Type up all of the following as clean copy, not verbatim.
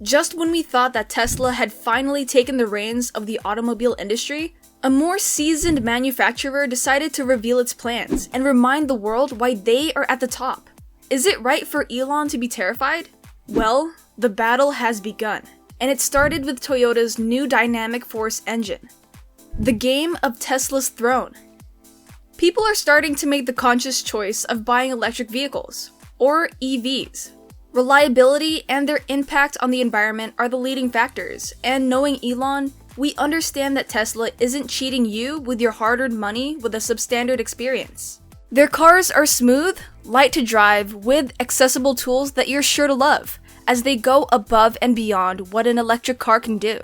Just when we thought that Tesla had finally taken the reins of the automobile industry, a more seasoned manufacturer decided to reveal its plans and remind the world why they are at the top. Is it right for Elon to be terrified? Well, the battle has begun, and it started with Toyota's new dynamic force engine. The game of Tesla's throne. People are starting to make the conscious choice of buying electric vehicles, or EVs. Reliability and their impact on the environment are the leading factors, and knowing Elon, we understand that Tesla isn't cheating you with your hard-earned money with a substandard experience. Their cars are smooth, light to drive, with accessible tools that you're sure to love, as they go above and beyond what an electric car can do.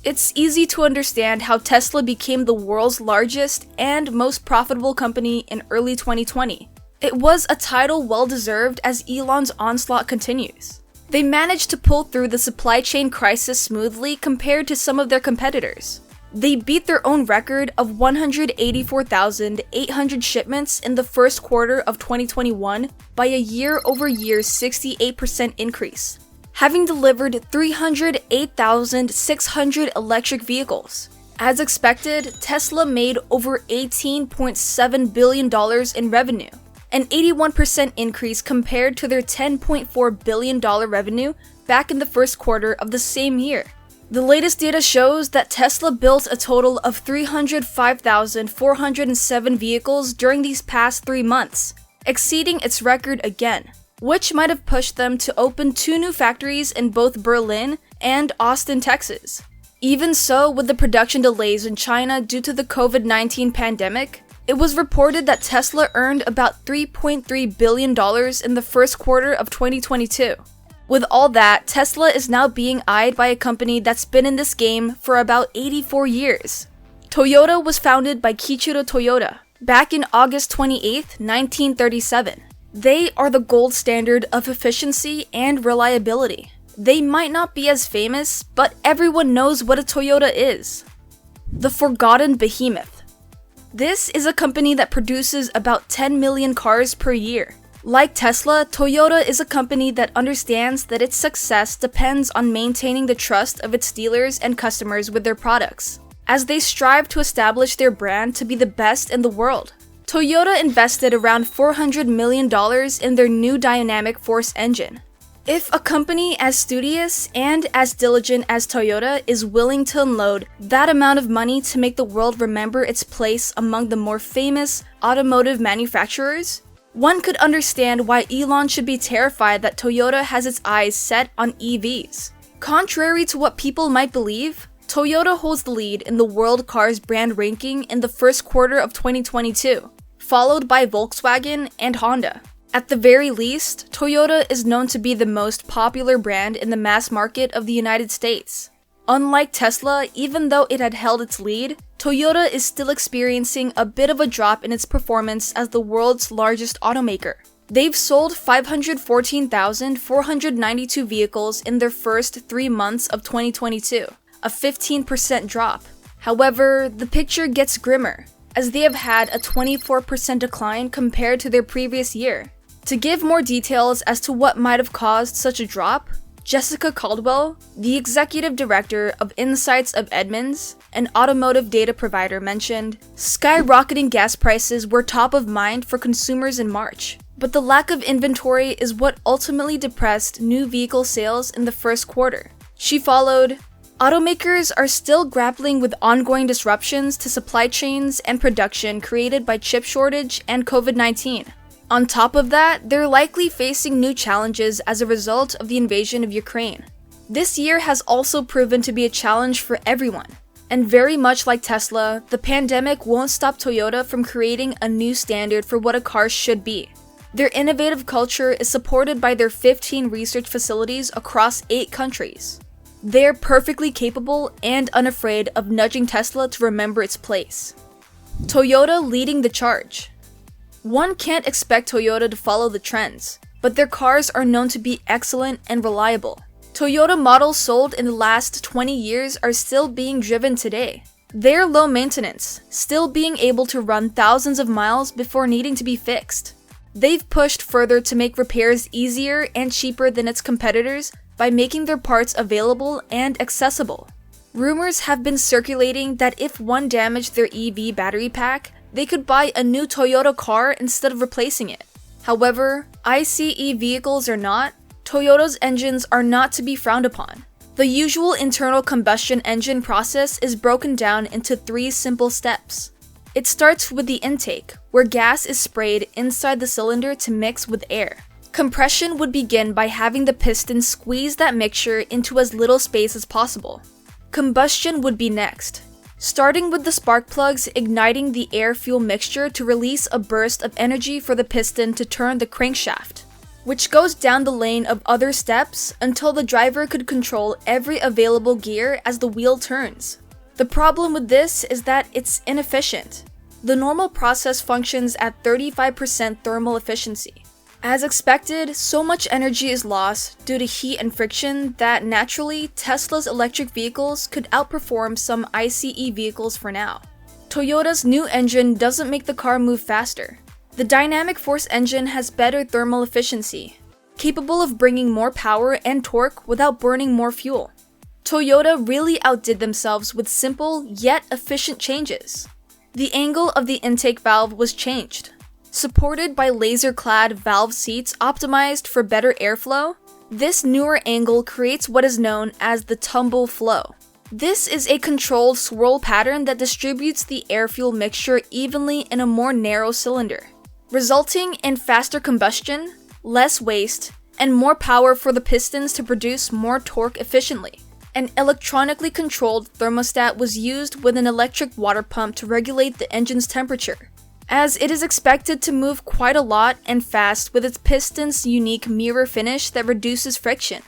It's easy to understand how Tesla became the world's largest and most profitable company in early 2020. It was a title well-deserved as Elon's onslaught continues. They managed to pull through the supply chain crisis smoothly compared to some of their competitors. They beat their own record of 184,800 shipments in the first quarter of 2021 by a year-over-year 68% increase, having delivered 308,600 electric vehicles. As expected, Tesla made over $18.7 billion in revenue, an 81% increase compared to their $10.4 billion revenue back in the first quarter of the same year. The latest data shows that Tesla built a total of 305,407 vehicles during these past 3 months, exceeding its record again, which might have pushed them to open 2 new factories in both Berlin and Austin, Texas. Even so, with the production delays in China due to the COVID-19 pandemic, it was reported that Tesla earned about $3.3 billion in the first quarter of 2022. With all that, Tesla is now being eyed by a company that's been in this game for about 84 years. Toyota was founded by Kiichiro Toyota back in August 28, 1937. They are the gold standard of efficiency and reliability. They might not be as famous, but everyone knows what a Toyota is. The forgotten Behemoth. This is a company that produces about 10 million cars per year. Like Tesla, Toyota is a company that understands that its success depends on maintaining the trust of its dealers and customers with their products, as they strive to establish their brand to be the best in the world. Toyota invested around $400 million in their new dynamic force engine. If a company as studious and as diligent as Toyota is willing to unload that amount of money to make the world remember its place among the more famous automotive manufacturers, one could understand why Elon should be terrified that Toyota has its eyes set on EVs. Contrary to what people might believe, Toyota holds the lead in the World Cars brand ranking in the first quarter of 2022, followed by Volkswagen and Honda. At the very least, Toyota is known to be the most popular brand in the mass market of the United States. Unlike Tesla, even though it had held its lead, Toyota is still experiencing a bit of a drop in its performance as the world's largest automaker. They've sold 514,492 vehicles in their first 3 months of 2022, a 15% drop. However, the picture gets grimmer, as they have had a 24% decline compared to their previous year. To give more details as to what might have caused such a drop, Jessica Caldwell, the executive director of Insights of Edmunds, an automotive data provider, mentioned, skyrocketing gas prices were top of mind for consumers in March, but the lack of inventory is what ultimately depressed new vehicle sales in the first quarter. She followed, automakers are still grappling with ongoing disruptions to supply chains and production created by chip shortage and COVID-19. On top of that, they're likely facing new challenges as a result of the invasion of Ukraine. This year has also proven to be a challenge for everyone, and very much like Tesla, the pandemic won't stop Toyota from creating a new standard for what a car should be. Their innovative culture is supported by their 15 research facilities across 8 countries. They're perfectly capable and unafraid of nudging Tesla to remember its place. Toyota leading the charge. One can't expect Toyota to follow the trends, but their cars are known to be excellent and reliable. Toyota models sold in the last 20 years are still being driven today. They're low maintenance, still being able to run thousands of miles before needing to be fixed. They've pushed further to make repairs easier and cheaper than its competitors by making their parts available and accessible. Rumors have been circulating that if one damaged their EV battery pack, they could buy a new Toyota car instead of replacing it. However, ICE vehicles or not, Toyota's engines are not to be frowned upon. The usual internal combustion engine process is broken down into 3 simple steps. It starts with the intake, where gas is sprayed inside the cylinder to mix with air. Compression would begin by having the piston squeeze that mixture into as little space as possible. Combustion would be next, starting with the spark plugs igniting the air-fuel mixture to release a burst of energy for the piston to turn the crankshaft, which goes down the lane of other steps until the driver could control every available gear as the wheel turns. The problem with this is that it's inefficient. The normal process functions at 35% thermal efficiency. As expected, so much energy is lost due to heat and friction that naturally, Tesla's electric vehicles could outperform some ICE vehicles for now. Toyota's new engine doesn't make the car move faster. The dynamic force engine has better thermal efficiency, capable of bringing more power and torque without burning more fuel. Toyota really outdid themselves with simple yet efficient changes. The angle of the intake valve was changed. Supported by laser-clad valve seats optimized for better airflow, this newer angle creates what is known as the tumble flow. This is a controlled swirl pattern that distributes the air-fuel mixture evenly in a more narrow cylinder, resulting in faster combustion, less waste, and more power for the pistons to produce more torque efficiently. An electronically controlled thermostat was used with an electric water pump to regulate the engine's temperature, as it is expected to move quite a lot and fast with its piston's unique mirror finish that reduces friction.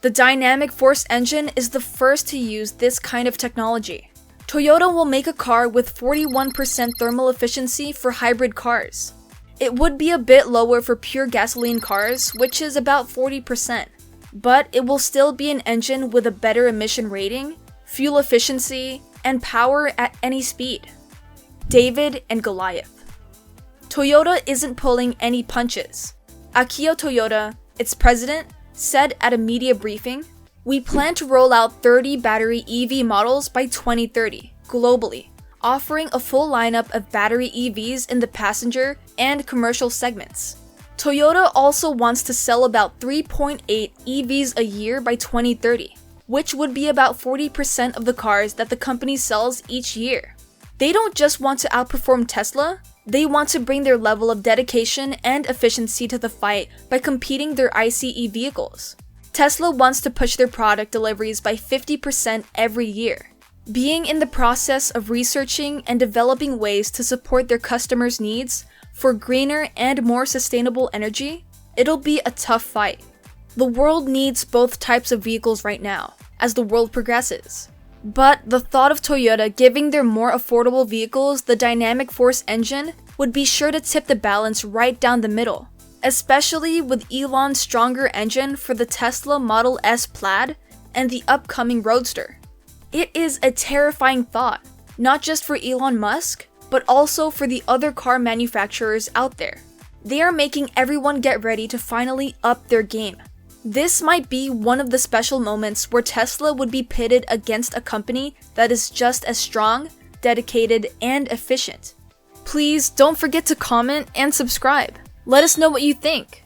The dynamic force engine is the first to use this kind of technology. Toyota will make a car with 41% thermal efficiency for hybrid cars. It would be a bit lower for pure gasoline cars, which is about 40%, but it will still be an engine with a better emission rating, fuel efficiency, and power at any speed. David and Goliath. Toyota isn't pulling any punches. Akio Toyoda, its president, said at a media briefing, "We plan to roll out 30 battery EV models by 2030, globally, offering a full lineup of battery EVs in the passenger and commercial segments." Toyota also wants to sell about 3.8 EVs a year by 2030, which would be about 40% of the cars that the company sells each year. They don't just want to outperform Tesla, they want to bring their level of dedication and efficiency to the fight by competing their ICE vehicles. Tesla wants to push their product deliveries by 50% every year. Being in the process of researching and developing ways to support their customers' needs for greener and more sustainable energy, it'll be a tough fight. The world needs both types of vehicles right now, as the world progresses. But the thought of Toyota giving their more affordable vehicles the dynamic force engine would be sure to tip the balance right down the middle, especially with Elon's stronger engine for the Tesla Model S Plaid and the upcoming Roadster. It is a terrifying thought, not just for Elon Musk, but also for the other car manufacturers out there. They are making everyone get ready to finally up their game. This might be one of the special moments where Tesla would be pitted against a company that is just as strong, dedicated, and efficient. Please don't forget to comment and subscribe. Let us know what you think.